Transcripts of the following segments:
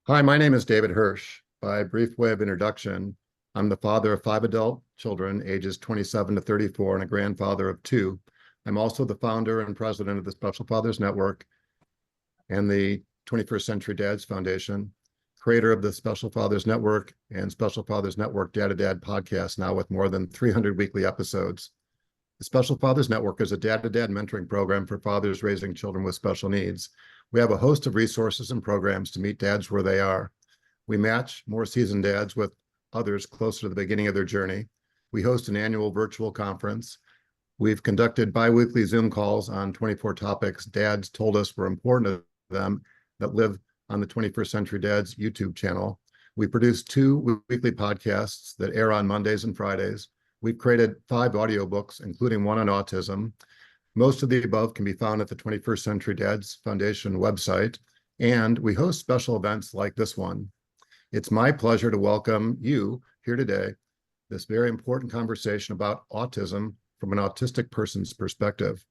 Hi, my name is David Hirsch. By brief way of introduction, I'm the father of 5 adult children, ages 27 to 34, and a grandfather of 2. I'm also the founder and president of the Special Fathers Network and the 21st Century Dads Foundation, creator of the Special Fathers Network and Special Fathers Network Dad to Dad podcast, now with more than 300 weekly episodes. The Special Fathers Network is a dad-to-dad mentoring program for fathers raising children with special needs. We have a host of resources and programs to meet dads where they are. We match more seasoned dads with others closer to the beginning of their journey. We host an annual virtual conference. We've conducted bi-weekly Zoom calls on 24 topics dads told us were important to them that live on the 21st Century Dads YouTube channel. We produce 2 weekly podcasts that air on Mondays and Fridays. We've created 5 audiobooks, including one on autism. Most of the above can be found at the 21st Century Dads Foundation website, and we host special events like this one. It's my pleasure to welcome you here today, this very important conversation about autism from an autistic person's perspective.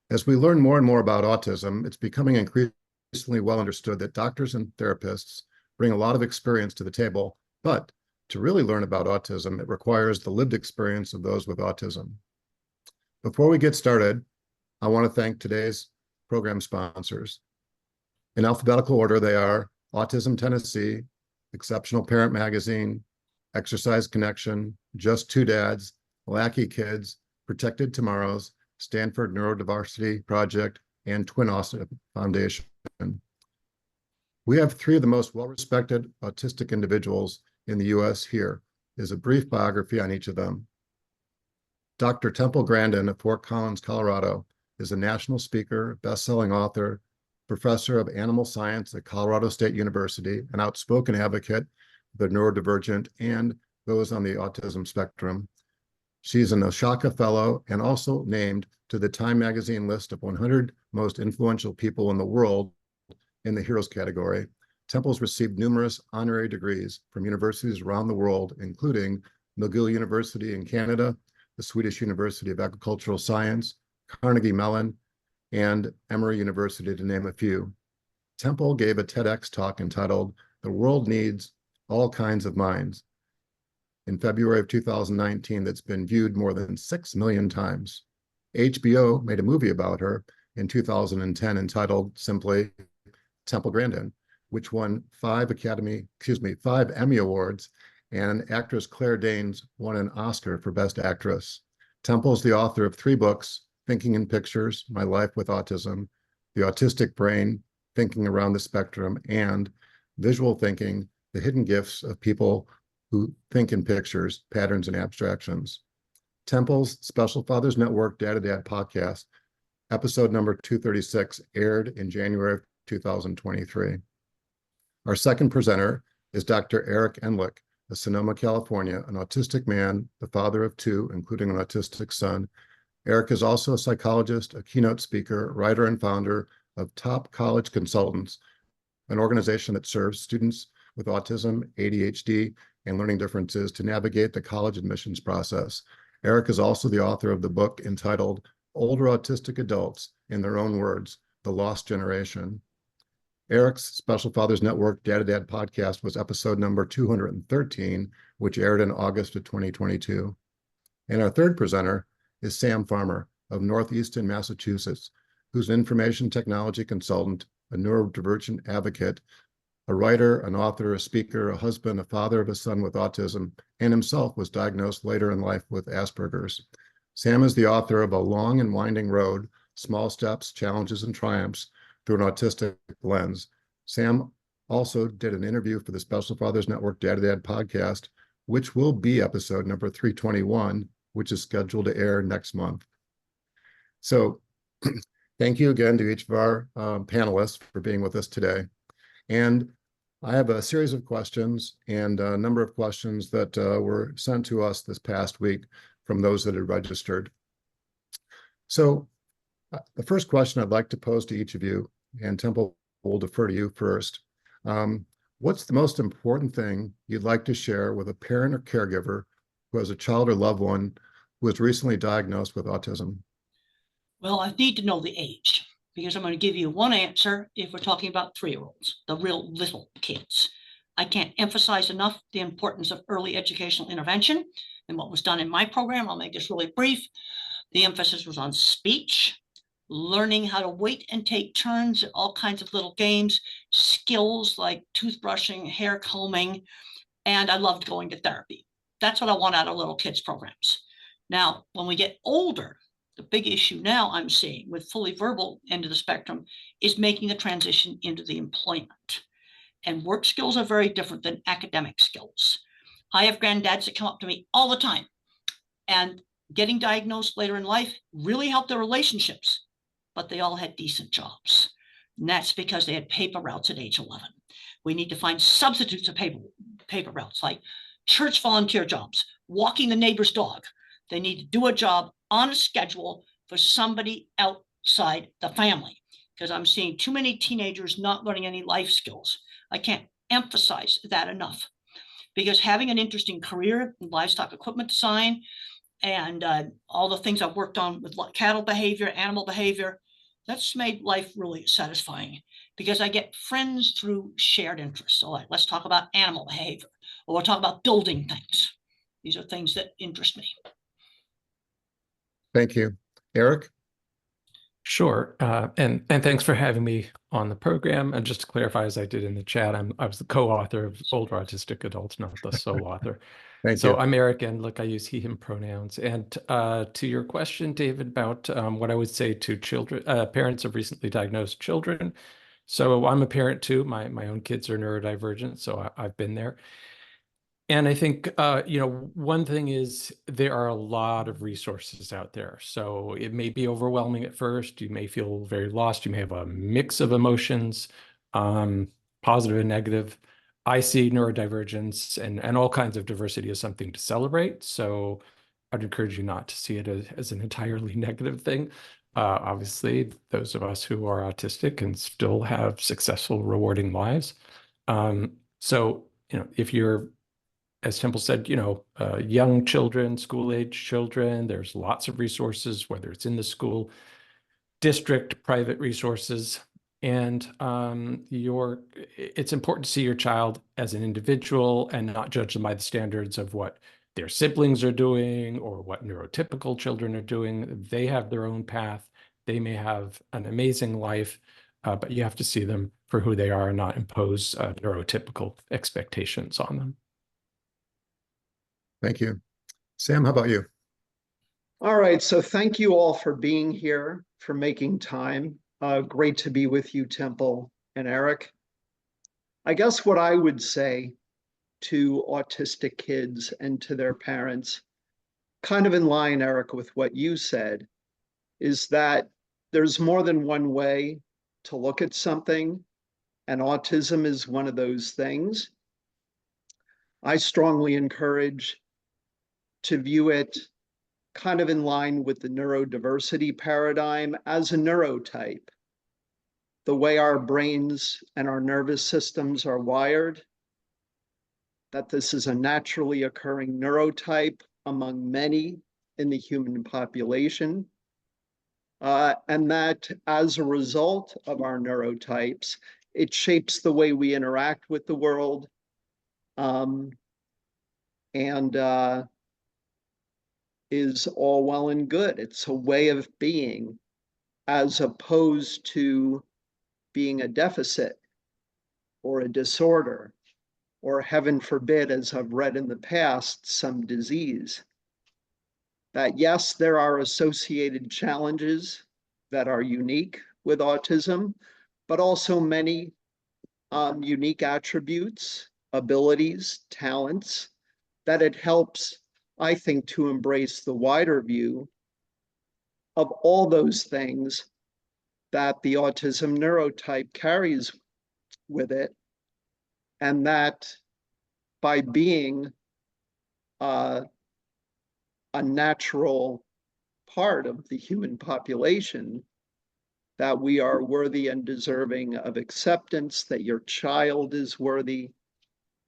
As we learn more and more about autism, it's becoming increasingly well understood that doctors and therapists bring a lot of experience to the table, but to really learn about autism, it requires the lived experience of those with autism. Before we get started, I want to thank today's program sponsors. In alphabetical order, they are Autism Tennessee, Exceptional Parent Magazine, Exercise Connection, Just Two Dads, Lackey Kids, Protected Tomorrows, Stanford Neurodiversity Project, and Twin Autism Foundation. We have 3 of the most well-respected autistic individuals in the U.S. Here is a brief biography on each of them. Dr. Temple Grandin of Fort Collins, Colorado, is a national speaker, best-selling author, professor of animal science at Colorado State University, an outspoken advocate for the neurodivergent and those on the autism spectrum. She's an Oshaka Fellow and also named to the Time Magazine list of 100 most influential people in the world in the Heroes category. Temple's received numerous honorary degrees from universities around the world, including McGill University in Canada, the Swedish University of Agricultural Science, Carnegie Mellon, and Emory University, to name a few. Temple gave a TEDx talk entitled, "The World Needs All Kinds of Minds," in February of 2019 that's been viewed more than 6 million times. HBO made a movie about her in 2010 entitled simply Temple Grandin, which won 5 Emmy Awards, and actress Claire Danes won an Oscar for Best Actress. Temple's the author of 3 books, Thinking in Pictures, My Life with Autism, The Autistic Brain, Thinking Around the Spectrum, and Visual Thinking, The Hidden Gifts of People Who Think in Pictures, Patterns and Abstractions. Temple's Special Fathers Network Dad to Dad podcast, episode number 236, aired in January of 2023. Our second presenter is Dr. Eric Enlick of Sonoma, California, an autistic man, the father of 2, including an autistic son. Eric is also a psychologist, a keynote speaker, writer, and founder of Top College Consultants, an organization that serves students with autism, ADHD, and learning differences to navigate the college admissions process. Eric is also the author of the book entitled Older Autistic Adults, in Their Own Words, The Lost Generation. Eric's Special Fathers Network Dad to Dad podcast was episode number 213, which aired in August of 2022. And our third presenter is Sam Farmer of Northeastern Massachusetts, who's an information technology consultant, a neurodivergent advocate, a writer, an author, a speaker, a husband, a father of a son with autism, and himself was diagnosed later in life with Asperger's. Sam is the author of A Long and Winding Road, Small Steps, Challenges, and Triumphs Through an Autistic Lens. Sam also did an interview for the Special Fathers Network Dad to Dad podcast, which will be episode number 321, which is scheduled to air next month. So thank you again to each of our panelists for being with us today. And I have a series of questions and a number of questions that were sent to us this past week from those that had registered. So the first question I'd like to pose to each of you, and Temple will defer to you first. What's the most important thing you'd like to share with a parent or caregiver who has a child or loved one who was recently diagnosed with autism? Well, I need to know the age, because I'm going to give you one answer if we're talking about 3-year-olds, the real little kids. I can't emphasize enough the importance of early educational intervention and what was done in my program. I'll make this really brief. The emphasis was on speech, learning how to wait and take turns at all kinds of little games, skills like toothbrushing, hair combing, and I loved going to therapy. That's what I want out of little kids programs. Now, when we get older, the big issue now I'm seeing with fully verbal end of the spectrum is making the transition into the employment. And work skills are very different than academic skills. I have granddads that come up to me all the time, and getting diagnosed later in life really helped their relationships, but they all had decent jobs. And that's because they had paper routes at age 11. We need to find substitutes of paper routes, like church volunteer jobs, walking the neighbor's dog. They need to do a job on a schedule for somebody outside the family, because I'm seeing too many teenagers not learning any life skills. I can't emphasize that enough, because having an interesting career in livestock equipment design and all the things I've worked on with cattle behavior, animal behavior, that's made life really satisfying, because I get friends through shared interests. So let's talk about animal behavior, or we'll talk about building things. These are things that interest me. Thank you. Eric? Sure. And thanks for having me on the program. And just to clarify, as I did in the chat, I was the co-author of Older Autistic Adults, not the sole author. Thank you. I'm Eric, and look, I use he, him pronouns. And to your question, David, about what I would say to children, parents of recently diagnosed children. So I'm a parent too. My own kids are neurodivergent, so I've been there. And I think, one thing is there are a lot of resources out there. So it may be overwhelming at first. You may feel very lost. You may have a mix of emotions, positive and negative. I see neurodivergence and all kinds of diversity as something to celebrate. So I'd encourage you not to see it as an entirely negative thing. Obviously, those of us who are autistic can still have successful, rewarding lives. If you're, as Temple said, young children, school-age children, there's lots of resources, whether it's in the school, district, private resources. And it's important to see your child as an individual and not judge them by the standards of what their siblings are doing or what neurotypical children are doing. They have their own path. They may have an amazing life, but you have to see them for who they are and not impose neurotypical expectations on them. Thank you. Sam, how about you? All right, so thank you all for being here, for making time. Great to be with you, Temple and Eric. I guess what I would say to autistic kids and to their parents, kind of in line, Eric, with what you said, is that there's more than one way to look at something, and autism is one of those things. I strongly encourage to view it kind of in line with the neurodiversity paradigm as a neurotype. The way our brains and our nervous systems are wired, that this is a naturally occurring neurotype among many in the human population, and that as a result of our neurotypes, it shapes the way we interact with the world, is all well and good. It's a way of being, as opposed to being a deficit or a disorder, or heaven forbid, as I've read in the past, some disease. That yes, there are associated challenges that are unique with autism, but also many unique attributes, abilities, talents, that it helps, I think, to embrace the wider view of all those things that the autism neurotype carries with it, and that by being a natural part of the human population, that we are worthy and deserving of acceptance, that your child is worthy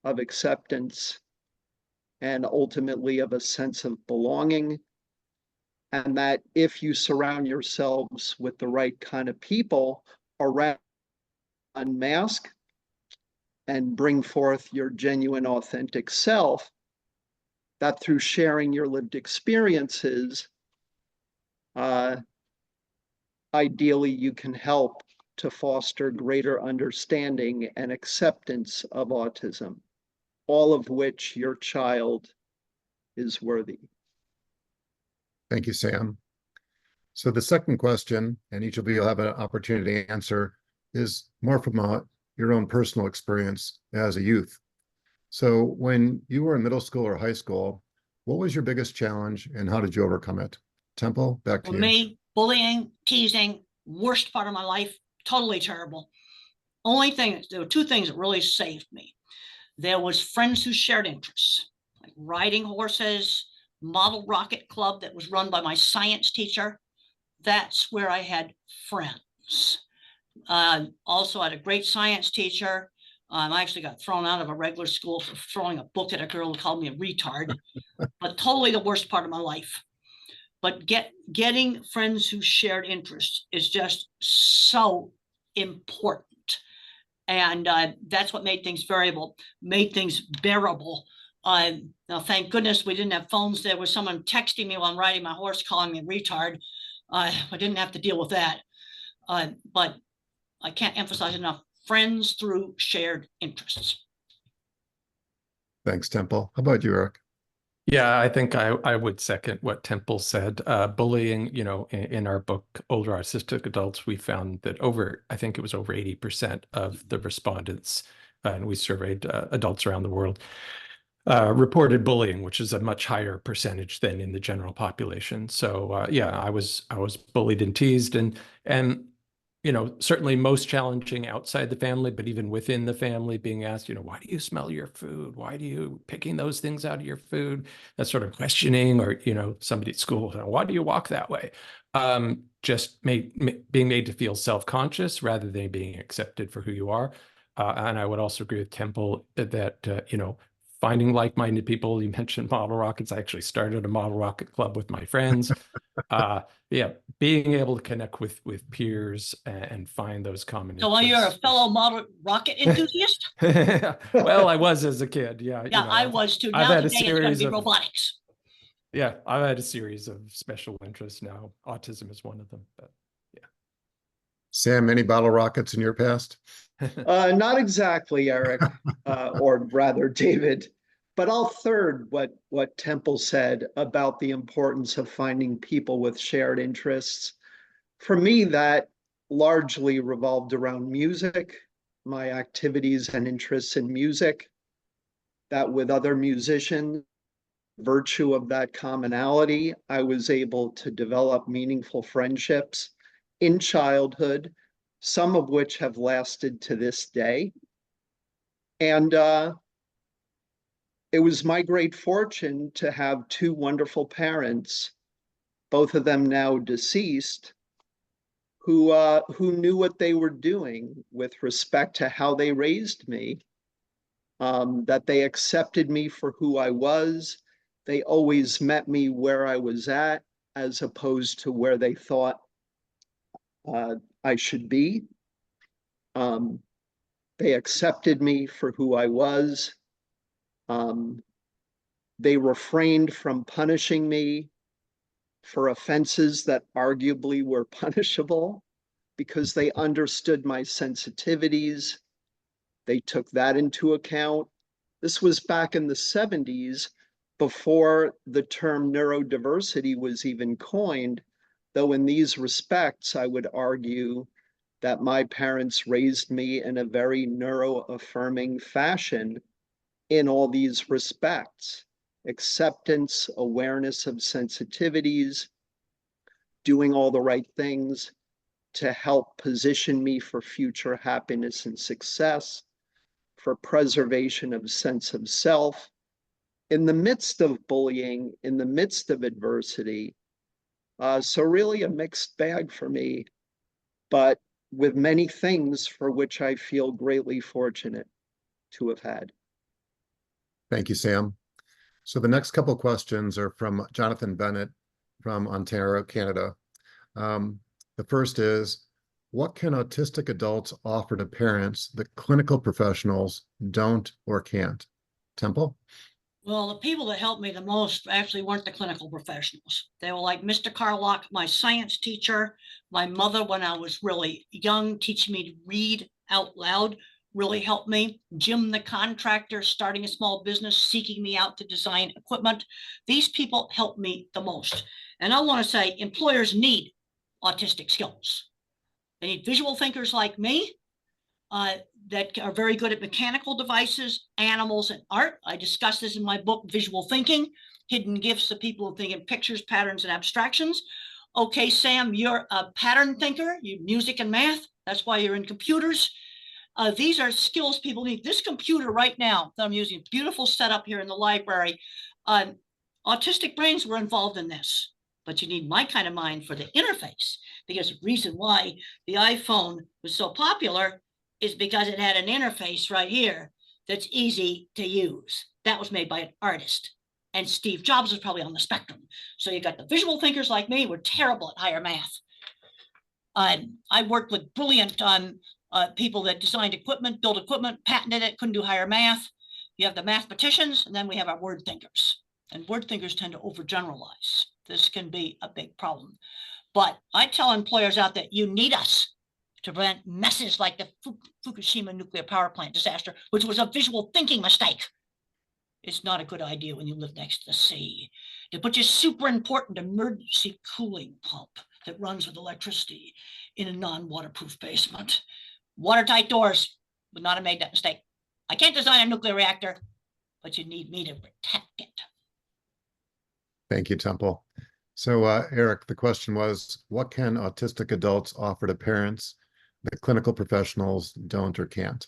of acceptance, and ultimately of a sense of belonging, and that if you surround yourselves with the right kind of people around, unmask and bring forth your genuine, authentic self, that through sharing your lived experiences, ideally you can help to foster greater understanding and acceptance of autism, all of which your child is worthy. Thank you, Sam. So the second question, and each of you will have an opportunity to answer, is more from your own personal experience as a youth. So when you were in middle school or high school, what was your biggest challenge and how did you overcome it? Temple, back to For you. me, bullying, teasing, worst part of my life, totally terrible. Only thing, there were two things that really saved me. There was friends who shared interests, like riding horses, model rocket club that was run by my science teacher. That's where I had friends. Also, I had a great science teacher. I actually got thrown out of a regular school for throwing a book at a girl who called me a retard, but totally the worst part of my life. But getting friends who shared interests is just so important. And that's what made things made things bearable. Now, thank goodness we didn't have phones. There was someone texting me while I'm riding my horse, calling me a retard. I didn't have to deal with that. But I can't emphasize enough, friends through shared interests. Thanks, Temple. How about you, Eric? Yeah, I think I would second what Temple said. Bullying, in our book, Older Autistic Adults, we found that I think it was over 80% of the respondents, and we surveyed adults around the world, reported bullying, which is a much higher percentage than in the general population. So yeah, I was bullied and teased, and certainly most challenging outside the family, but even within the family, being asked, why do you smell your food? Why do you picking those things out of your food? That sort of questioning, or, somebody at school, why do you walk that way? Just being made to feel self-conscious rather than being accepted for who you are. And I would also agree with Temple that, finding like-minded people. You mentioned model rockets. I actually started a model rocket club with my friends. Yeah, being able to connect with peers and find those common So while you're a interests. fellow model rocket enthusiast? Well, I was as a kid. Yeah. Yeah, I was too. I've Now had a today it's going to series be of robotics. Yeah, I've had a series of special interests now. Autism is one of them, but yeah. Sam, any bottle rockets in your past? Not exactly, Eric, or rather David, but I'll third what Temple said about the importance of finding people with shared interests. For me, that largely revolved around music, my activities and interests in music, that with other musicians, virtue of that commonality, I was able to develop meaningful friendships in childhood, some of which have lasted to this day. And it was my great fortune to have two wonderful parents, both of them now deceased, who knew what they were doing with respect to how they raised me, that they accepted me for who I was. They always met me where I was at, as opposed to where they thought I should be. They accepted me for who I was. They refrained from punishing me for offenses that arguably were punishable because they understood my sensitivities. They took that into account. This was back in the 70s, before the term neurodiversity was even coined, though in these respects, I would argue that my parents raised me in a very neuro-affirming fashion in all these respects: acceptance, awareness of sensitivities, doing all the right things to help position me for future happiness and success, for preservation of sense of self, in the midst of bullying, in the midst of adversity. So really a mixed bag for me, but with many things for which I feel greatly fortunate to have had. Thank you, Sam. So the next couple questions are from Jonathan Bennett. from Ontario, Canada. The first is, what can autistic adults offer to parents that clinical professionals don't or can't? Temple? Well, the people that helped me the most actually weren't the clinical professionals. They were like Mr. Carlock, my science teacher, my mother when I was really young, teaching me to read out loud, really helped me. Jim, the contractor, starting a small business, seeking me out to design equipment. These people helped me the most. And I want to say employers need autistic skills. They need visual thinkers like me, that are very good at mechanical devices, animals, and art. I discuss this in my book, Visual Thinking, Hidden Gifts of People Who Think in Pictures, Patterns, and Abstractions. Okay, Sam, you're a pattern thinker, you music and math. That's why you're in computers. These are skills people need. This computer right now that I'm using, beautiful setup here in the library. Autistic brains were involved in this, but you need my kind of mind for the interface, because the reason why the iPhone was so popular is because it had an interface right here that's easy to use. That was made by an artist. And Steve Jobs was probably on the spectrum. So you got the visual thinkers like me, were terrible at higher math. I worked with brilliant people that designed equipment, built equipment, patented it, couldn't do higher math. You have the mathematicians, and then we have our word thinkers. And word thinkers tend to overgeneralize. This can be a big problem. But I tell employers out there, you need us to prevent messes like the Fukushima nuclear power plant disaster, which was a visual thinking mistake. It's not a good idea when you live next to the sea to put your super important emergency cooling pump that runs with electricity in a non-waterproof basement. Watertight doors would not have made that mistake. I can't design a nuclear reactor, but you need me to protect it. Thank you, Temple. So, Eric, the question was, what can autistic adults offer to parents that clinical professionals don't or can't?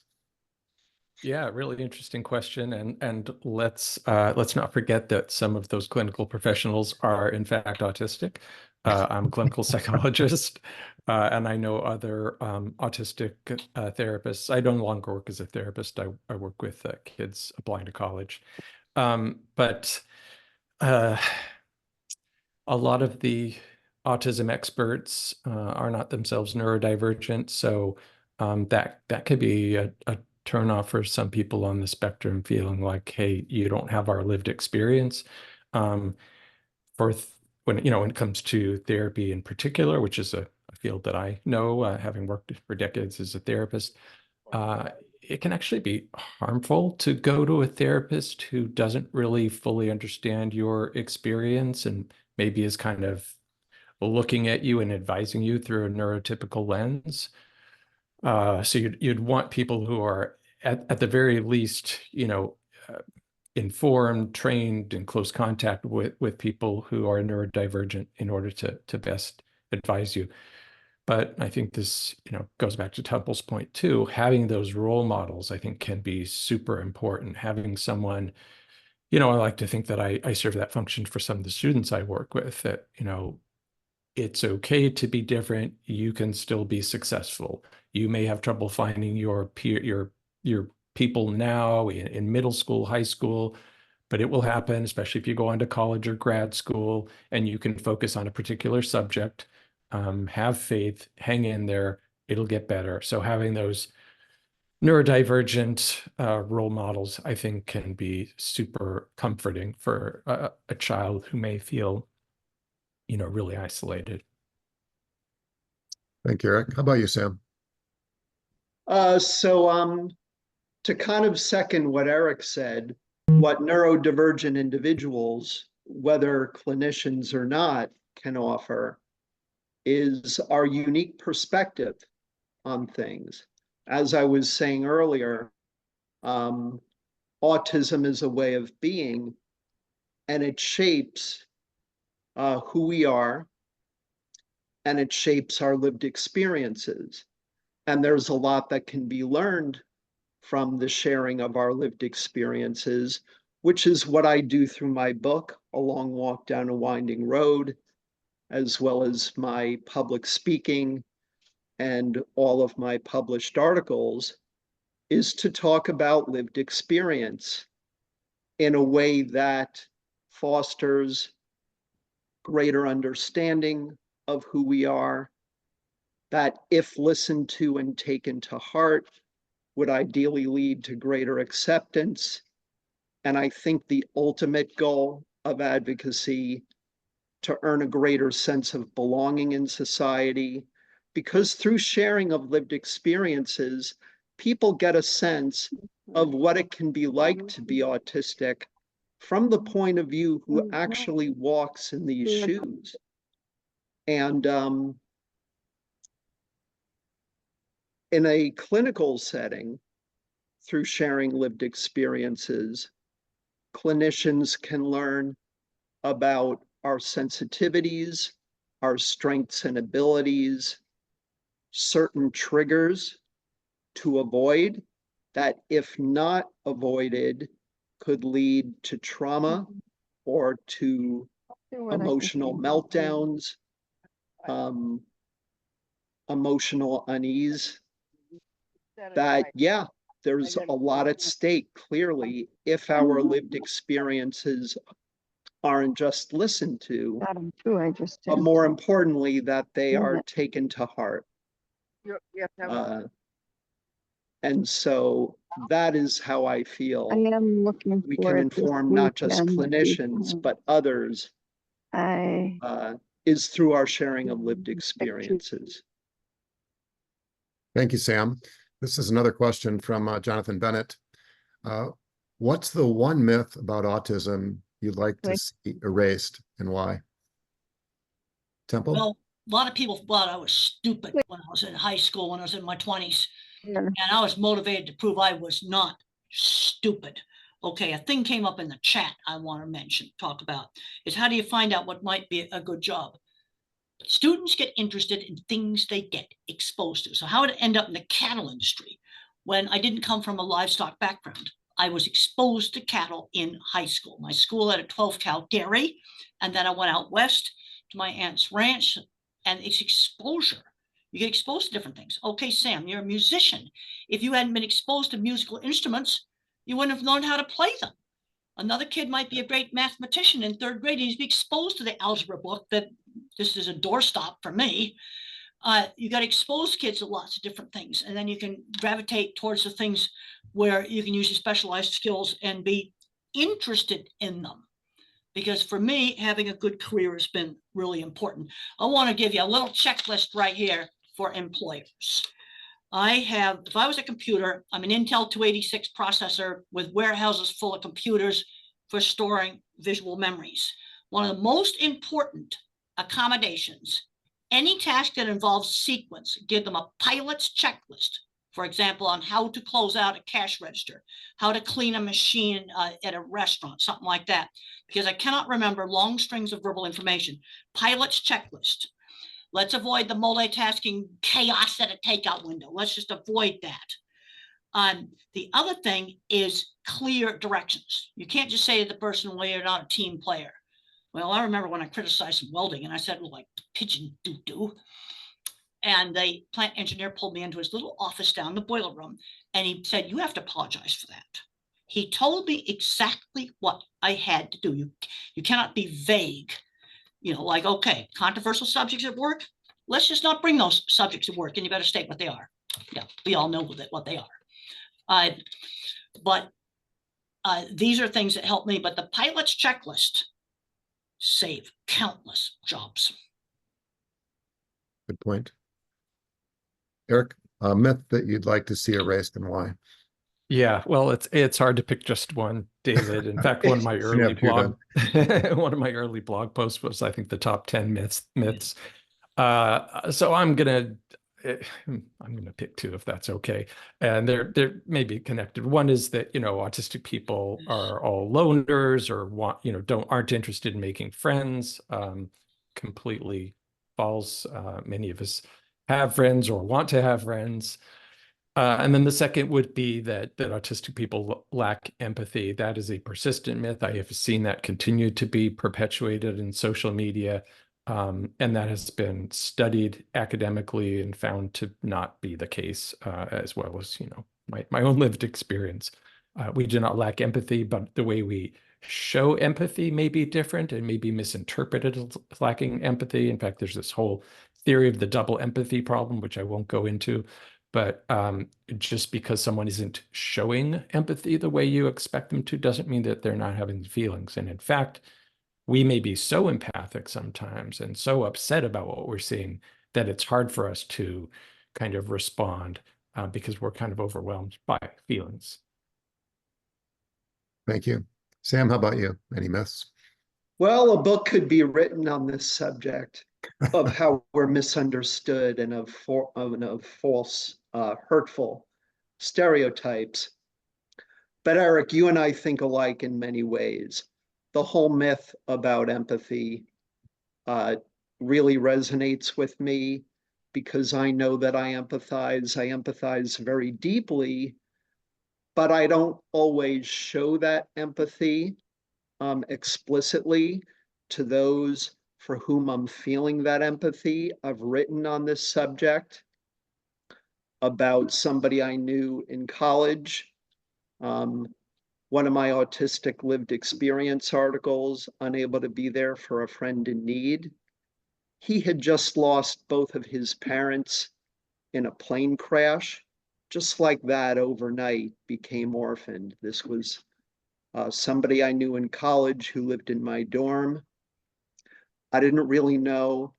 Yeah, really interesting question, and let's not forget that some of those clinical professionals are in fact autistic. I'm a clinical psychologist, and I know other autistic therapists. I no longer work as a therapist. I work with kids applying to college, but a lot of the autism experts are not themselves neurodivergent, so that could be a turnoff for some people on the spectrum, feeling like, hey, you don't have our lived experience. When it comes to therapy in particular, which is a field that I know, having worked for decades as a therapist, it can actually be harmful to go to a therapist who doesn't really fully understand your experience and maybe is kind of looking at you and advising you through a neurotypical lens. So you'd want people who are at the very least, informed, trained, in close contact with people who are neurodivergent in order to best advise you. But I think this, goes back to Temple's point too. Having those role models, I think, can be super important. Having someone, I like to think that I serve that function for some of the students I work with, that, it's okay to be different. You can still be successful. You may have trouble finding your people now in middle school, high school, but it will happen, especially if you go on to college or grad school and you can focus on a particular subject. Have faith, hang in there, it'll get better. So having those neurodivergent role models, I think, can be super comforting for a child who may feel, really isolated. Thank you, Eric. How about you, Sam? To kind of second what Eric said, what neurodivergent individuals, whether clinicians or not, can offer is our unique perspective on things. As I was saying earlier, autism is a way of being, and it shapes who we are, and it shapes our lived experiences. And there's a lot that can be learned from the sharing of our lived experiences, which is what I do through my book, A Long Walk Down a Winding Road, as well as my public speaking and all of my published articles, is to talk about lived experience in a way that fosters greater understanding of who we are, that if listened to and taken to heart, would ideally lead to greater acceptance. And I think the ultimate goal of advocacy, to earn a greater sense of belonging in society, because through sharing of lived experiences, people get a sense of what it can be like to be autistic from the point of view who actually walks in these shoes. And in a clinical setting, through sharing lived experiences, clinicians can learn about our sensitivities, our strengths and abilities, certain triggers to avoid that, if not avoided, could lead to trauma or to emotional meltdowns, emotional unease. That, yeah, there's a lot at stake, clearly, if our lived experiences aren't just listened to, but more importantly, that they are taken to heart. And so that is how I feel we can inform not just clinicians, but others, is through our sharing of lived experiences. Thank you, Sam. This is another question from Jonathan Bennett. What's the one myth about autism you'd like to see erased, and why? Temple? Well, a lot of people thought I was stupid when I was in high school, when I was in my 20s. And I was motivated to prove I was not stupid. Okay, a thing came up in the chat I want to talk about, is how do you find out what might be a good job? Students get interested in things they get exposed to. So how did it end up in the cattle industry when I didn't come from a livestock background? I was exposed to cattle in high school. My school had a 12-cow dairy, and then I went out west to my aunt's ranch, and it's exposure. You get exposed to different things. Okay, Sam, you're a musician. If you hadn't been exposed to musical instruments, you wouldn't have learned how to play them. Another kid might be a great mathematician in third grade. He's be exposed to the algebra book that this is a doorstop for me. You got to expose kids to lots of different things, and then you can gravitate towards the things where you can use your specialized skills and be interested in them. Because for me, having a good career has been really important. I want to give you a little checklist right here for employers. If I was a computer, I'm an Intel 286 processor with warehouses full of computers for storing visual memories. One of the most important accommodations, any task that involves sequence, give them a pilot's checklist, for example, on how to close out a cash register, how to clean a machine at a restaurant, something like that, because I cannot remember long strings of verbal information. Pilot's checklist. Let's avoid the multitasking chaos at a takeout window. Let's just avoid that. The other thing is clear directions. You can't just say to the person, well, you're not a team player. Well, I remember when I criticized some welding and I said, well, like pigeon doo-doo. And the plant engineer pulled me into his little office down the boiler room, and he said, you have to apologize for that. He told me exactly what I had to do. You cannot be vague. Like, okay, controversial subjects at work, let's just not bring those subjects at work, and you better state what they are. Yeah, we all know what they are. But these are things that help me. But the pilot's checklist save countless jobs. Good point. Eric, a myth that you'd like to see erased, and why? Yeah, well, it's hard to pick just one, David. In fact, one of my early blog posts was, I think, the top 10 myths. So I'm gonna pick two, if that's okay. And they're maybe connected. One is that, autistic people are all loners, or aren't interested in making friends. Completely false. Many of us have friends or want to have friends. And then the second would be that autistic people lack empathy. That is a persistent myth. I have seen that continue to be perpetuated in social media, and that has been studied academically and found to not be the case, as well as my own lived experience. We do not lack empathy, but the way we show empathy may be different and may be misinterpreted as lacking empathy. In fact, there's this whole theory of the double empathy problem, which I won't go into. But just because someone isn't showing empathy the way you expect them to doesn't mean that they're not having feelings. And in fact, we may be so empathic sometimes and so upset about what we're seeing that it's hard for us to kind of respond because we're kind of overwhelmed by feelings. Thank you. Sam, how about you? Any myths? Well, a book could be written on this subject of how we're misunderstood and of false, hurtful stereotypes. But Eric, you and I think alike in many ways. The whole myth about empathy really resonates with me because I know that I empathize very deeply, but I don't always show that empathy explicitly to those for whom I'm feeling that empathy. I've written on this subject about somebody I knew in college. One of my autistic lived experience articles, unable to be there for a friend in need. He had just lost both of his parents in a plane crash. Just like that, overnight, became orphaned. This was somebody I knew in college who lived in my dorm. I didn't really know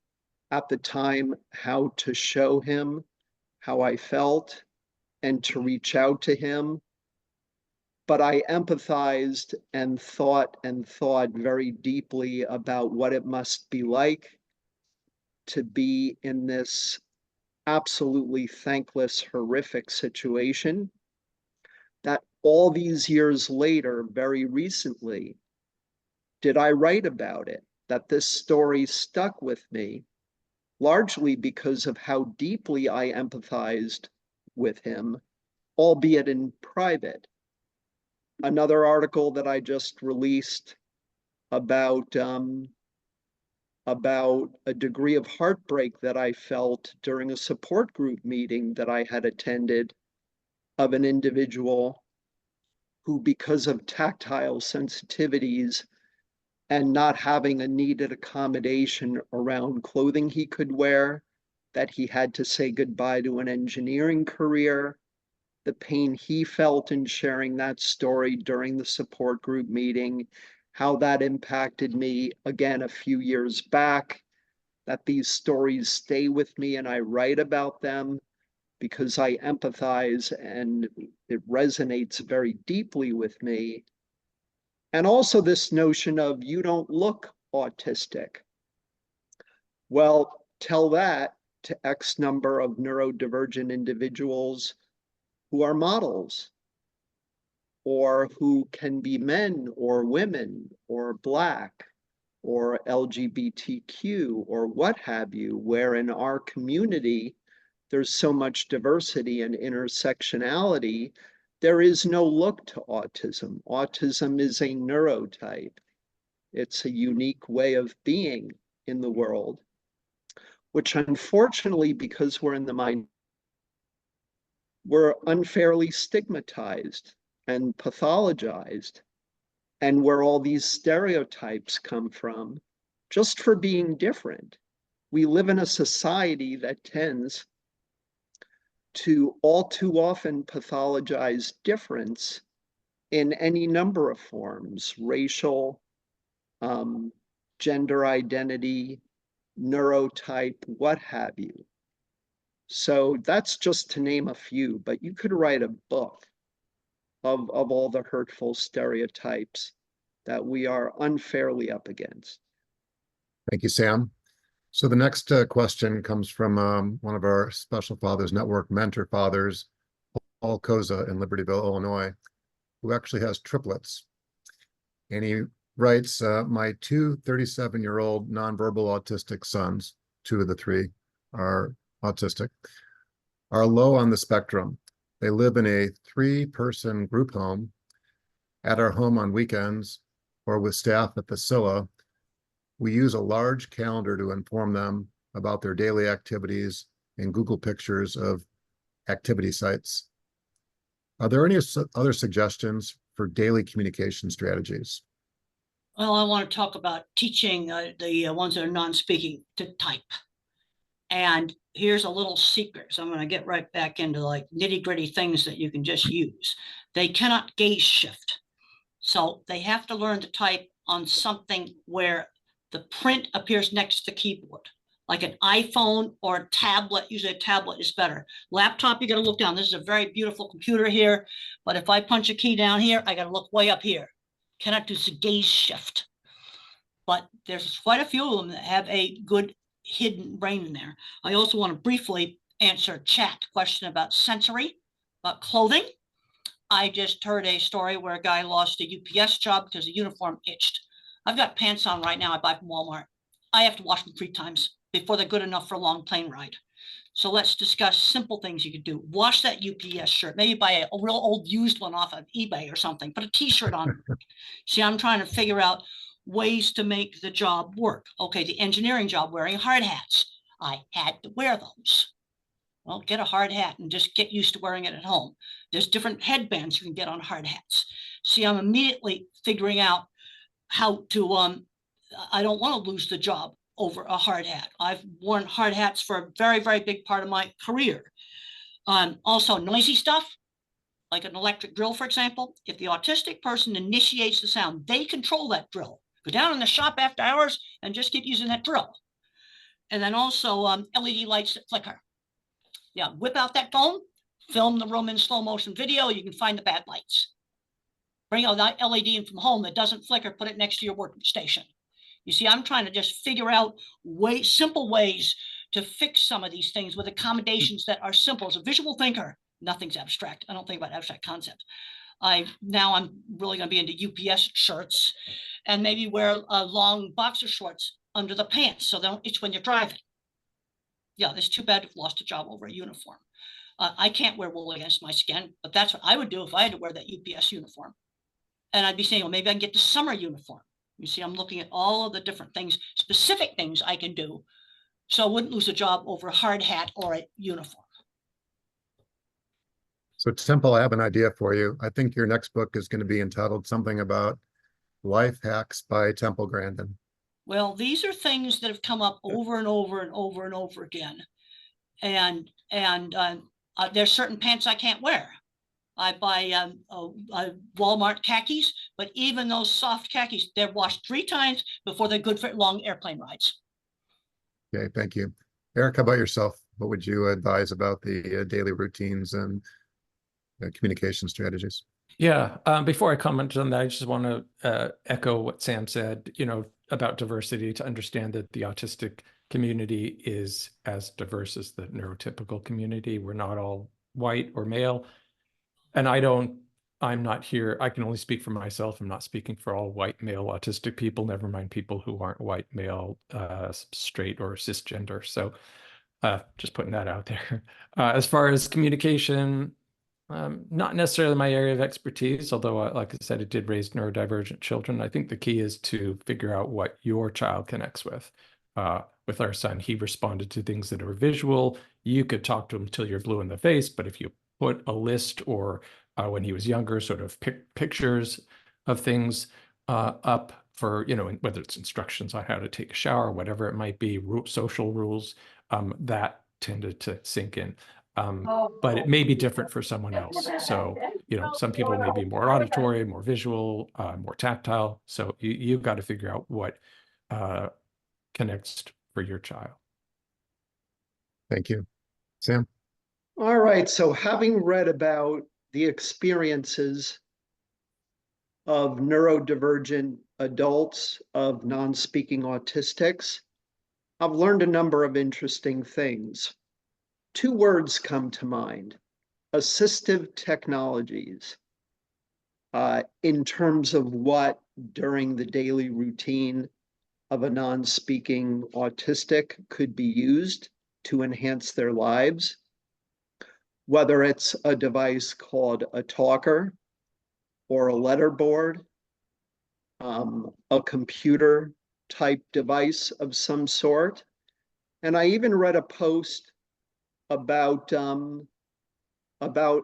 at the time how to show him how I felt and to reach out to him. But I empathized and thought very deeply about what it must be like to be in this absolutely thankless, horrific situation that all these years later, very recently, did I write about it, that this story stuck with me, largely because of how deeply I empathized with him, albeit in private. Another article that I just released about a degree of heartbreak that I felt during a support group meeting that I had attended of an individual who, because of tactile sensitivities and not having a needed accommodation around clothing he could wear, that he had to say goodbye to an engineering career. The pain he felt in sharing that story during the support group meeting, how that impacted me again a few years back, that these stories stay with me and I write about them because I empathize and it resonates very deeply with me. And also this notion of you don't look autistic. Well, tell that to X number of neurodivergent individuals who are models or who can be men or women or Black or LGBTQ or what have you, where in our community, there's so much diversity and intersectionality, there is no look to autism. Autism is a neurotype. It's a unique way of being in the world, which unfortunately, because we're in the mind, we're unfairly stigmatized and pathologized, and where all these stereotypes come from, just for being different. We live in a society that tends to all too often pathologize difference in any number of forms, racial, gender identity, neurotype, what have you. So that's just to name a few, but you could write a book of all the hurtful stereotypes that we are unfairly up against. Thank you, Sam. So the next question comes from one of our Special Fathers Network mentor fathers, Paul Koza in Libertyville, Illinois, who actually has triplets. And he writes, my two 37-year-old nonverbal autistic sons, two of the three are autistic, are low on the spectrum. They live in a 3-person group home, at our home on weekends, or with staff at the SILA. We use a large calendar to inform them about their daily activities and Google pictures of activity sites. Are there any other suggestions for daily communication strategies? Well, I want to talk about teaching the ones that are non-speaking to type. And here's a little secret. So I'm going to get right back into like nitty gritty things that you can just use. They cannot gaze shift. So they have to learn to type on something where the print appears next to the keyboard, like an iPhone or a tablet. Usually a tablet is better. Laptop, you got to look down. This is a very beautiful computer here. But if I punch a key down here, I got to look way up here. Cannot do gaze shift. But there's quite a few of them that have a good hidden brain in there. I also want to briefly answer a chat question about sensory, about clothing. I just heard a story where a guy lost a UPS job because the uniform itched. I've got pants on right now I buy from Walmart. I have to wash them 3 times before they're good enough for a long plane ride. So let's discuss simple things you could do. Wash that UPS shirt. Maybe buy a real old used one off of eBay or something. Put a t-shirt on. See, I'm trying to figure out ways to make the job work. Okay, the engineering job, wearing hard hats. I had to wear those. Well, get a hard hat and just get used to wearing it at home. There's different headbands you can get on hard hats. See, I'm immediately figuring out how to, I don't want to lose the job over a hard hat. I've worn hard hats for a very, very big part of my career. Also noisy stuff, like an electric drill, for example. If the autistic person initiates the sound, they control that drill. Go down in the shop after hours and just keep using that drill. And then also LED lights that flicker. Yeah, whip out that phone, film the room in slow motion video. You can find the bad lights. Bring out that LED in from home that doesn't flicker, put it next to your workstation. You see, I'm trying to just figure out simple ways to fix some of these things with accommodations that are simple. As a visual thinker, nothing's abstract. I don't think about abstract concepts. Now I'm really going to be into UPS shirts and maybe wear long boxer shorts under the pants so they don't itch when you're driving. Yeah, it's too bad you've lost a job over a uniform. I can't wear wool against my skin, but that's what I would do if I had to wear that UPS uniform. And I'd be saying, well, maybe I can get the summer uniform. You see, I'm looking at all of the different things, specific things I can do, so I wouldn't lose a job over a hard hat or a uniform. So Temple, I have an idea for you. I think your next book is going to be entitled something about Life Hacks by Temple Grandin. Well, these are things that have come up over and over and over and over again. And there's certain pants I can't wear. I buy Walmart khakis, but even those soft khakis, they're washed 3 times before they're good for long airplane rides. Okay, thank you. Eric, how about yourself? What would you advise about the daily routines and communication strategies? Yeah, before I comment on that, I just want to echo what Sam said, about diversity, to understand that the autistic community is as diverse as the neurotypical community. We're not all white or male. And I'm not here, I can only speak for myself. I'm not speaking for all white male autistic people, never mind people who aren't white male, straight or cisgender. So just putting that out there. As far as communication, not necessarily my area of expertise, although like I said, it did raise neurodivergent children. I think the key is to figure out what your child connects with. With our son, he responded to things that are visual. You could talk to him till you're blue in the face, but if you put a list or when he was younger, sort of pictures of things up for, whether it's instructions on how to take a shower, whatever it might be, social rules, that tended to sink in. But it may be different for someone else. So, some people may be more auditory, more visual, more tactile. So you've got to figure out what connects for your child. Thank you. Sam? All right, so having read about the experiences of neurodivergent adults, of non-speaking autistics, I've learned a number of interesting things. 2 words come to mind: assistive technologies, in terms of what during the daily routine of a non-speaking autistic could be used to enhance their lives, whether it's a device called a talker or a letterboard, a computer type device of some sort. And I even read a post about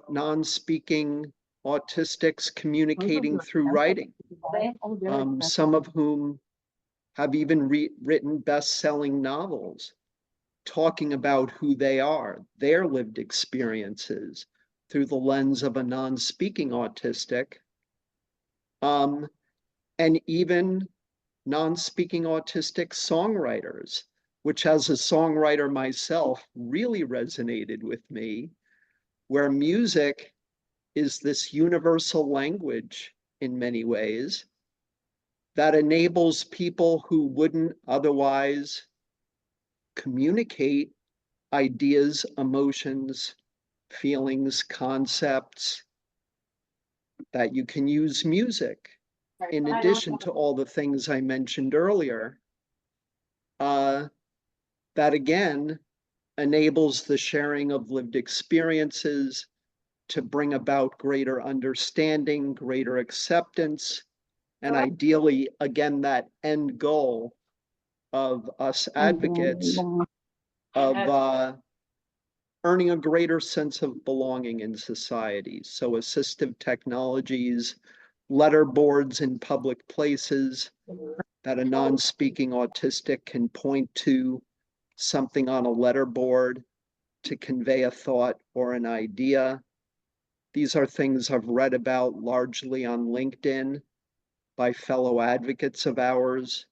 non-speaking autistics communicating through writing, some of whom have even written best-selling novels talking about who they are, their lived experiences through the lens of a non-speaking autistic, and even non-speaking autistic songwriters, which as a songwriter myself really resonated with me, where music is this universal language in many ways that enables people who wouldn't otherwise communicate ideas, emotions, feelings, concepts, that you can use music in addition to all the things I mentioned earlier, that again enables the sharing of lived experiences to bring about greater understanding, greater acceptance, and ideally, again, that end goal of us advocates of earning a greater sense of belonging in society. So assistive technologies, letter boards in public places that a non-speaking autistic can point to something on a letter board to convey a thought or an idea. These are things I've read about largely on LinkedIn by fellow advocates of ours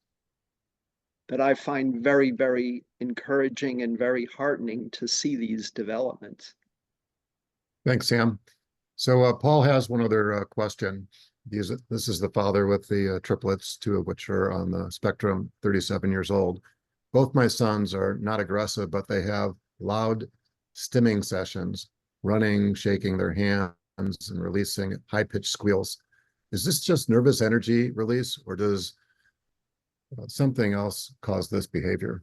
that I find very, very encouraging and very heartening to see these developments. Thanks, Sam. So Paul has one other question. This is the father with the triplets, 2 of which are on the spectrum, 37 years old. Both my sons are not aggressive, but they have loud stimming sessions, running, shaking their hands, and releasing high-pitched squeals. Is this just nervous energy release, or does something else cause this behavior?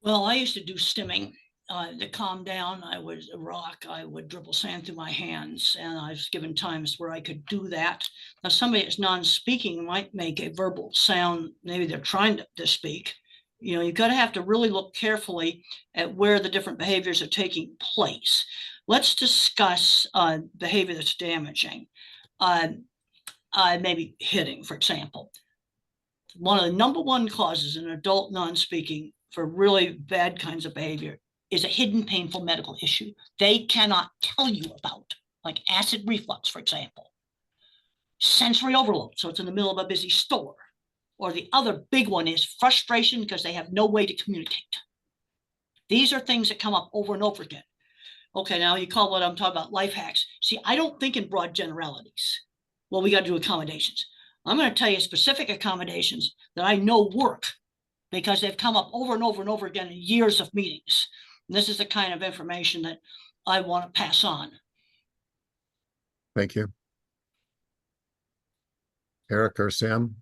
Well, I used to do stimming to calm down. I would rock, I would dribble sand through my hands, and I was given times where I could do that. Now, somebody that's non-speaking might make a verbal sound. Maybe they're trying to speak. You know, you've got to have to really look carefully at where the different behaviors are taking place. Let's discuss behavior that's damaging. Maybe hitting, for example. One of the number one causes in adult non-speaking for really bad kinds of behavior is a hidden painful medical issue they cannot tell you about, like acid reflux, for example. Sensory overload, so it's in the middle of a busy store. Or the other big one is frustration because they have no way to communicate. These are things that come up over and over again. Okay, now you call what I'm talking about life hacks. See, I don't think in broad generalities. Well, we got to do accommodations. I'm going to tell you specific accommodations that I know work because they've come up over and over and over again in years of meetings. And this is the kind of information that I want to pass on. Thank you. Eric or Sam,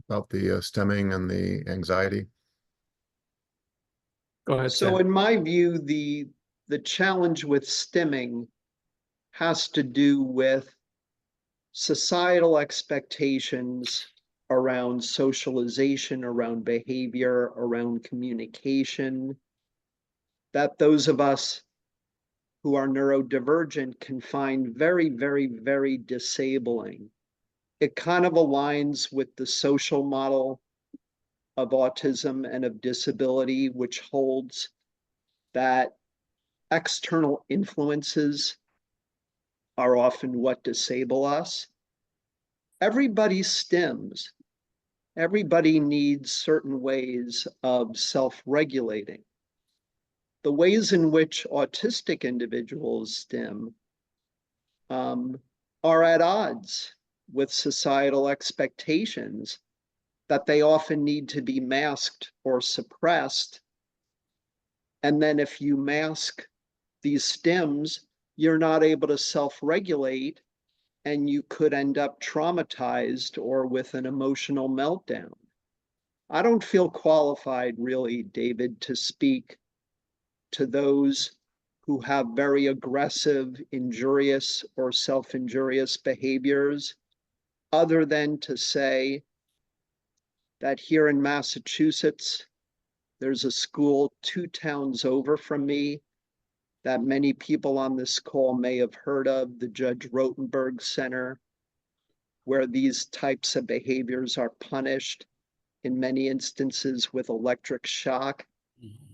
about the stemming and the anxiety? Go ahead, So Sam. in my view, the challenge with stimming has to do with societal expectations around socialization, around behavior, around communication, that those of us who are neurodivergent can find very, very, very disabling. It kind of aligns with the social model of autism and of disability, which holds that external influences are often what disable us. Everybody stims. Everybody needs certain ways of self-regulating. The ways in which autistic individuals stim are at odds with societal expectations that they often need to be masked or suppressed. And then if you mask these stims, you're not able to self-regulate, and you could end up traumatized or with an emotional meltdown. I don't feel qualified, really, David, to speak to those who have very aggressive, injurious, or self-injurious behaviors, other than to say that here in Massachusetts, there's a school 2 towns over from me that many people on this call may have heard of, the Judge Rotenberg Center, where these types of behaviors are punished, in many instances with electric shock.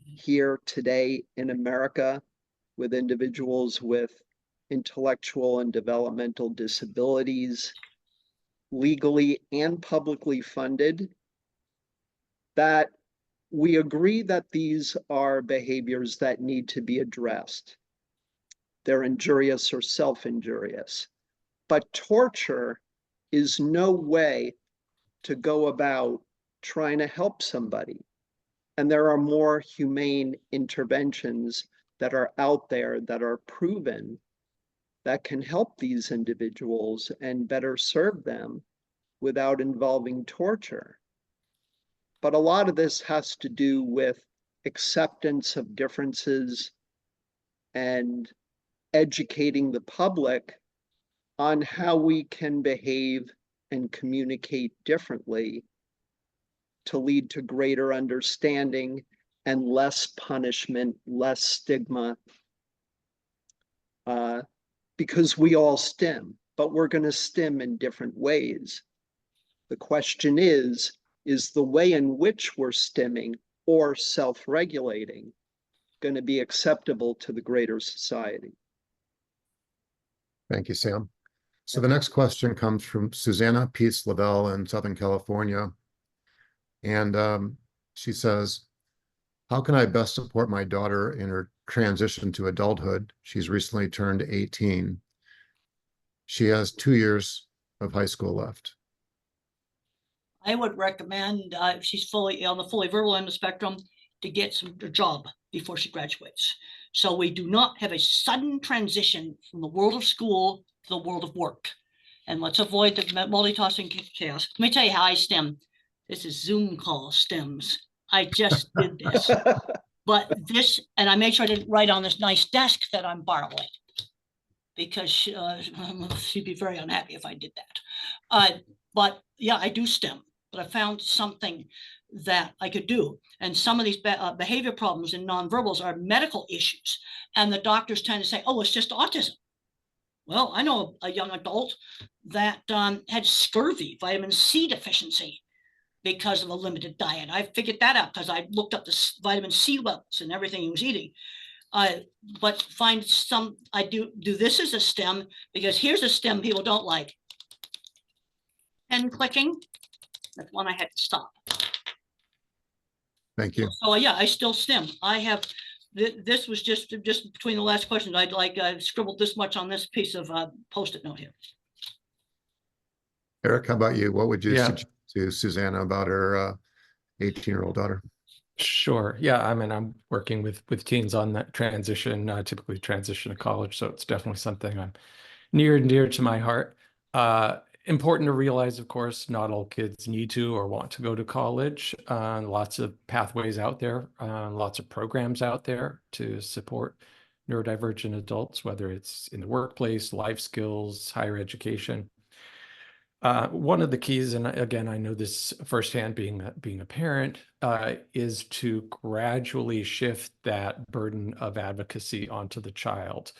Here today in America, with individuals with intellectual and developmental disabilities, legally and publicly funded, that we agree that these are behaviors that need to be addressed. They're injurious or self-injurious. But torture is no way to go about trying to help somebody. And there are more humane interventions that are out there that are proven that can help these individuals and better serve them without involving torture. But a lot of this has to do with acceptance of differences and educating the public on how we can behave and communicate differently to lead to greater understanding and less punishment, less stigma, because we all stim, but we're going to stim in different ways. The question is the way in which we're stimming or self-regulating going to be acceptable to the greater society? Thank you, Sam. So the next question comes from Susanna Peace Lavelle in Southern California. And she says, how can I best support my daughter in her transition to adulthood? She's recently turned 18. She has 2 years of high school left. I would recommend, if she's fully on the fully verbal end of the spectrum, to get a job before she graduates. So we do not have a sudden transition from the world of school to the world of work. And let's avoid the multitasking chaos. Let me tell you how I STEM. This is Zoom call STEMs. I just did this. But this, and I made sure I didn't write on this nice desk that I'm borrowing, because she'd be very unhappy if I did that. But yeah, I do STEM, but I found something that I could do. And some of these behavior problems in nonverbals are medical issues. And the doctors tend to say, oh, it's just autism. Well, I know a young adult that had scurvy, vitamin C deficiency, because of a limited diet. I figured that out because I looked up the vitamin C levels and everything he was eating. But find some, I do this as a STEM, because here's a STEM people don't like. Pen clicking, that's one I had to stop. Thank you. So yeah, I still STEM. I have, this was just between the last questions, I scribbled this much on this piece of Post-it note here. Eric, how about you? What would you Yeah. suggest to Susanna about her 18-year-old daughter? Sure. Yeah. I mean, I'm working with teens on that transition, typically transition to college. So it's definitely something I'm near and dear to my heart. Important to realize, of course, not all kids need to or want to go to college. Lots of pathways out there, lots of programs out there to support neurodivergent adults, whether it's in the workplace, life skills, higher education. One of the keys, and again, I know this firsthand being a parent, is to gradually shift that burden of advocacy onto the child.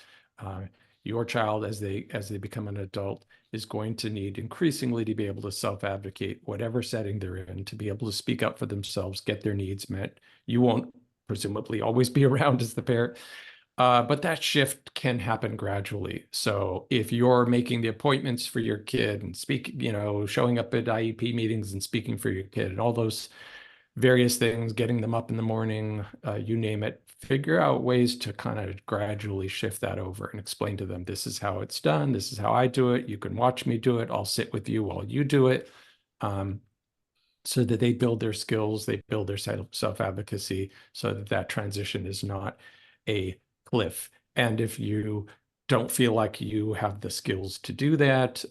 Your child, as they become an adult, is going to need increasingly to be able to self-advocate, whatever setting they're in, to be able to speak up for themselves, get their needs met. You won't presumably always be around as the parent. But that shift can happen gradually. So if you're making the appointments for your kid and showing up at IEP meetings and speaking for your kid and all those various things, getting them up in the morning, you name it, figure out ways to kind of gradually shift that over and explain to them, this is how it's done. This is how I do it. You can watch me do it. I'll sit with you while you do it. So that they build their skills, they build their self-advocacy, so that transition is not a cliff. And if you don't feel like you have the skills to do that,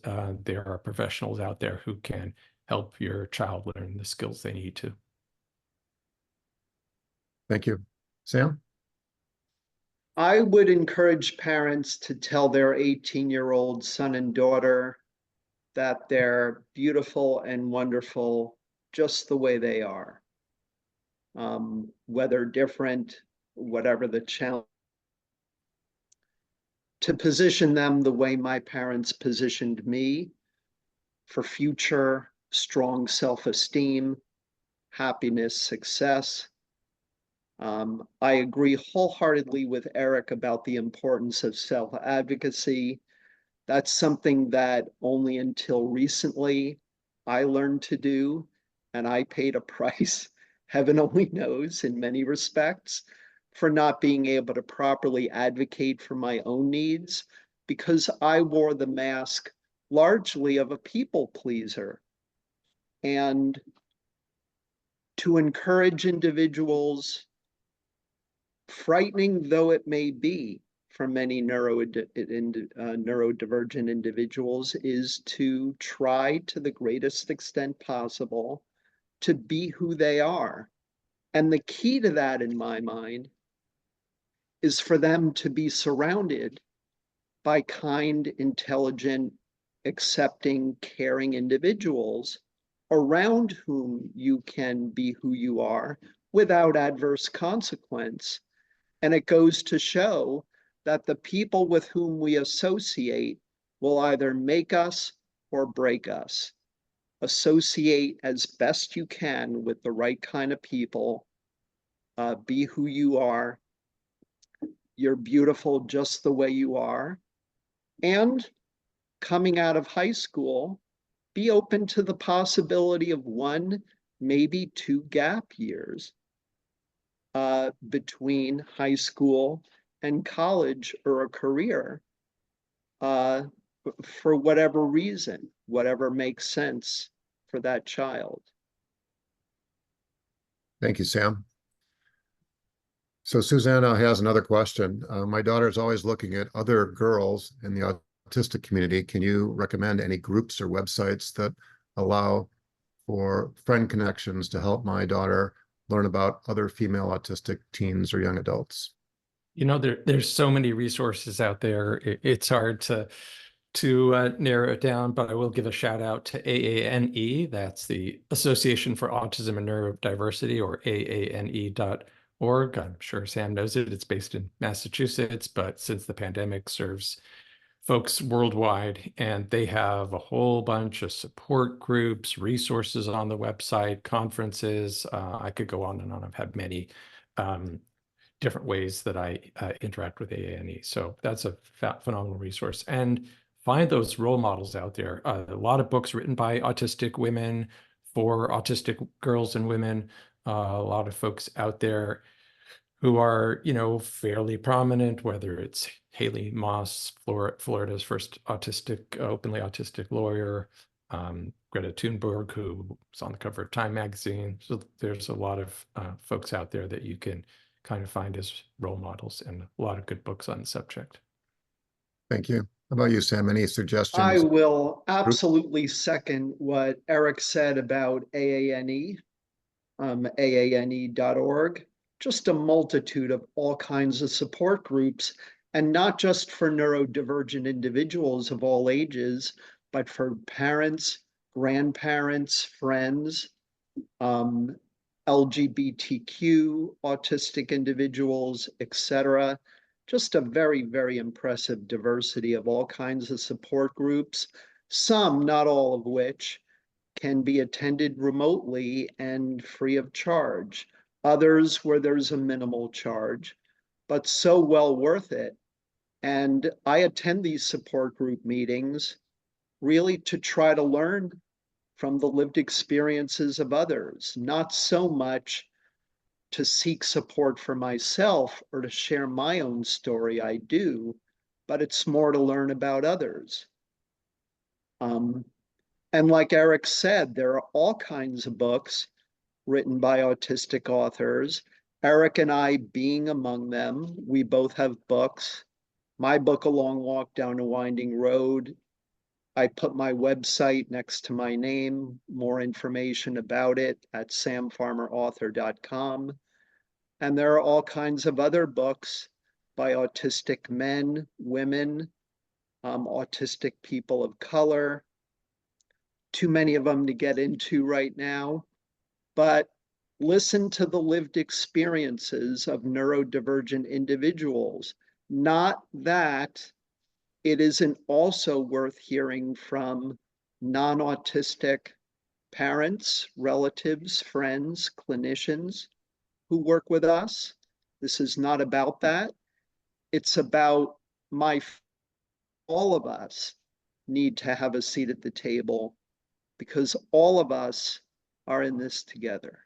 there are professionals out there who can help your child learn the skills they need to. Thank you. Sam? I would encourage parents to tell their 18-year-old son and daughter that they're beautiful and wonderful just the way they are. Whether different, whatever the challenge, to position them the way my parents positioned me for future strong self-esteem, happiness, success. I agree wholeheartedly with Eric about the importance of self-advocacy. That's something that only until recently I learned to do, and I paid a price, heaven only knows, in many respects, for not being able to properly advocate for my own needs because I wore the mask largely of a people pleaser. And to encourage individuals, frightening though it may be for many neurodivergent individuals, is to try to the greatest extent possible to be who they are. And the key to that, in my mind, is for them to be surrounded by kind, intelligent, accepting, caring individuals around whom you can be who you are without adverse consequence. And it goes to show that the people with whom we associate will either make us or break us. Associate as best you can with the right kind of people. Be who you are. You're beautiful just the way you are. And coming out of high school, be open to the possibility of 1, maybe 2 gap years between high school and college or a career for whatever reason, whatever makes sense for that child. Thank you, Sam. So Susanna has another question. My daughter is always looking at other girls in the autistic community. Can you recommend any groups or websites that allow for friend connections to help my daughter learn about other female autistic teens or young adults? You know, there's so many resources out there. It's hard to narrow it down, but I will give a shout out to AANE. That's the Association for Autism and Neurodiversity, or aane.org. I'm sure Sam knows it. It's based in Massachusetts, but since the pandemic serves folks worldwide, and they have a whole bunch of support groups, resources on the website, conferences. I could go on and on. I've had many different ways that I interact with AANE. So that's a phenomenal resource. And find those role models out there. A lot of books written by autistic women for autistic girls and women. A lot of folks out there who are, you know, fairly prominent, whether it's Haley Moss, Florida's first openly autistic lawyer, Greta Thunberg, who was on the cover of Time magazine. So there's a lot of folks out there that you can kind of find as role models, and a lot of good books on the subject. Thank you. How about you, Sam? Any suggestions? I will absolutely second what Eric said about AANE, aane.org. Just a multitude of all kinds of support groups, and not just for neurodivergent individuals of all ages, but for parents, grandparents, friends, LGBTQ, autistic individuals, etc. Just a very, very impressive diversity of all kinds of support groups, some, not all of which, can be attended remotely and free of charge. Others where there's a minimal charge, but so well worth it. And I attend these support group meetings really to try to learn from the lived experiences of others, not so much to seek support for myself or to share my own story. I do, but it's more to learn about others. And like Eric said, there are all kinds of books written by autistic authors. Eric and I being among them. We both have books. My book, A Long Walk Down a Winding Road, I put my website next to my name, more information about it at samfarmerauthor.com. And there are all kinds of other books by autistic men, women, autistic people of color. Too many of them to get into right now, but listen to the lived experiences of neurodivergent individuals. Not that it isn't also worth hearing from non-autistic parents, relatives, friends, clinicians who work with us. This is not about that. It's about all of us need to have a seat at the table because all of us are in this together.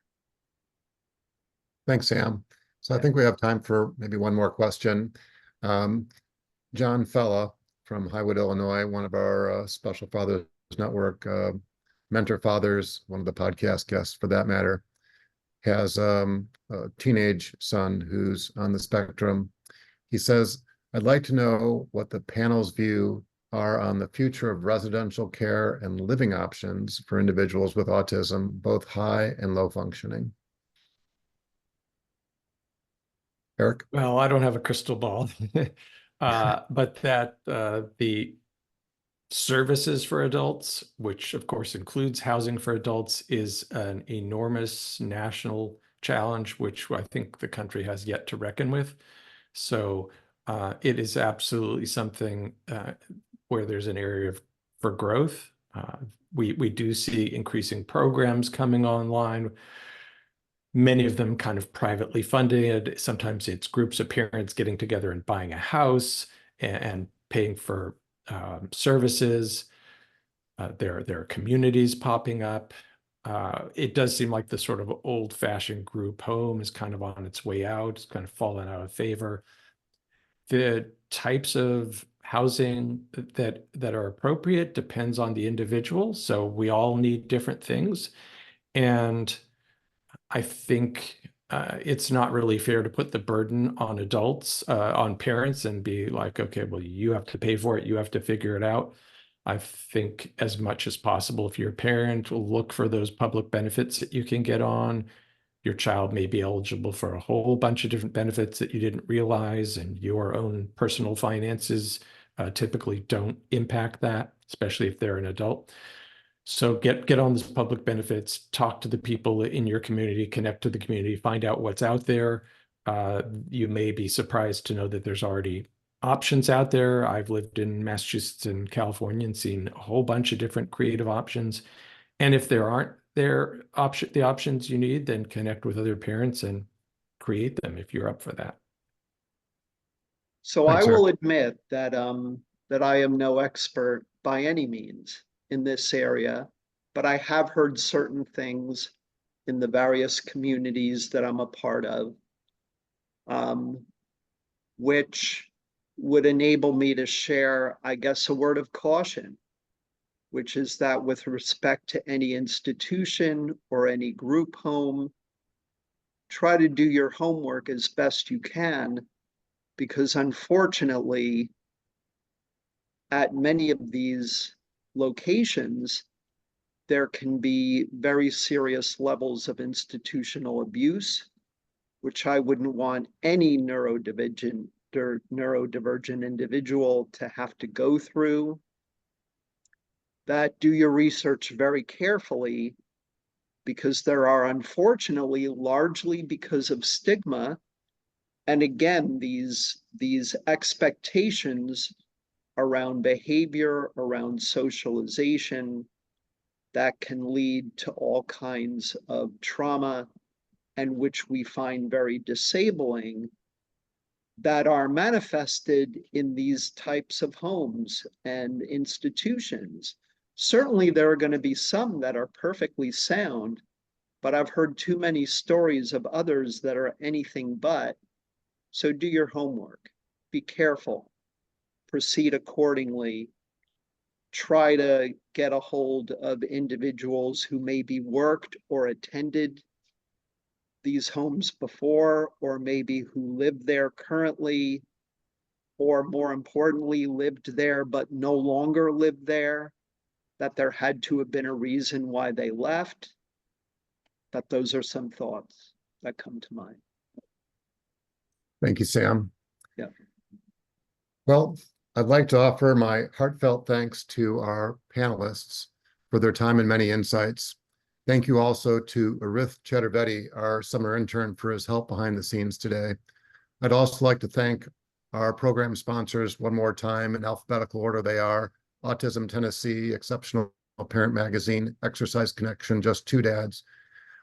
Thanks, Sam. So I think we have time for maybe one more question. John Fella from Highwood, Illinois, one of our Special Fathers Network mentor fathers, one of the podcast guests for that matter, has a teenage son who's on the spectrum. He says, I'd like to know what the panel's view are on the future of residential care and living options for individuals with autism, both high and low functioning. Eric? Well, I don't have a crystal ball, but that the services for adults, which of course includes housing for adults, is an enormous national challenge, which I think the country has yet to reckon with. So it is absolutely something where there's an area for growth. We do see increasing programs coming online, many of them kind of privately funded. Sometimes it's groups of parents getting together and buying a house and paying for services. There are communities popping up. It does seem like the sort of old-fashioned group home is kind of on its way out. It's kind of fallen out of favor. The types of housing that are appropriate depends on the individual. So we all need different things. And I think it's not really fair to put the burden on adults, on parents, and be like, okay, well, you have to pay for it. You have to figure it out. I think as much as possible, if you're a parent, look for those public benefits that you can get on. Your child may be eligible for a whole bunch of different benefits that you didn't realize, and your own personal finances typically don't impact that, especially if they're an adult. So get on these public benefits, talk to the people in your community, connect to the community, find out what's out there. You may be surprised to know that there's already options out there. I've lived in Massachusetts and California and seen a whole bunch of different creative options. And if there aren't the options you need, then connect with other parents and create them if you're up for that. So Thanks, I will Eric. admit that that I am no expert by any means in this area, but I have heard certain things in the various communities that I'm a part of, which would enable me to share, I guess, a word of caution, which is that with respect to any institution or any group home, try to do your homework as best you can, because unfortunately, at many of these locations, there can be very serious levels of institutional abuse, which I wouldn't want any neurodivergent individual to have to go through. That do your research very carefully, because there are, unfortunately, largely because of stigma, and again, these expectations around behavior, around socialization, that can lead to all kinds of trauma, and which we find very disabling, that are manifested in these types of homes and institutions. Certainly, there are going to be some that are perfectly sound, but I've heard too many stories of others that are anything but. So do your homework, be careful, proceed accordingly, try to get a hold of individuals who maybe worked or attended these homes before, or maybe who live there currently, or more importantly, lived there but no longer live there, that there had to have been a reason why they left. That those are some thoughts that come to mind. Thank you, Sam. Yeah. Well, I'd like to offer my heartfelt thanks to our panelists for their time and many insights. Thank you also to Arith Chaturvedi, our summer intern, for his help behind the scenes today. I'd also like to thank Our program sponsors, one more time in alphabetical order, they are Autism Tennessee, Exceptional Parent Magazine, Exercise Connection, Just Two Dads,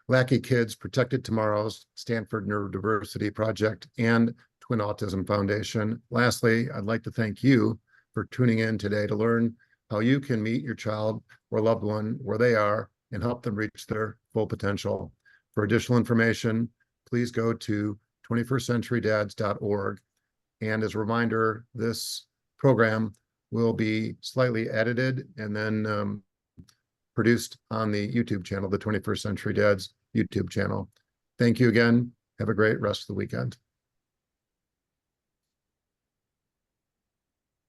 Lackey Kids, Protected Tomorrows, Stanford Neurodiversity Project, and Twin Autism Foundation. Lastly, I'd like to thank you for tuning in today to learn how you can meet your child or loved one where they are and help them reach their full potential. For additional information, please go to 21stcenturydads.org. And as a reminder, this program will be slightly edited and then produced on the YouTube channel, the 21st Century Dads YouTube channel. Thank you again. Have a great rest of the weekend.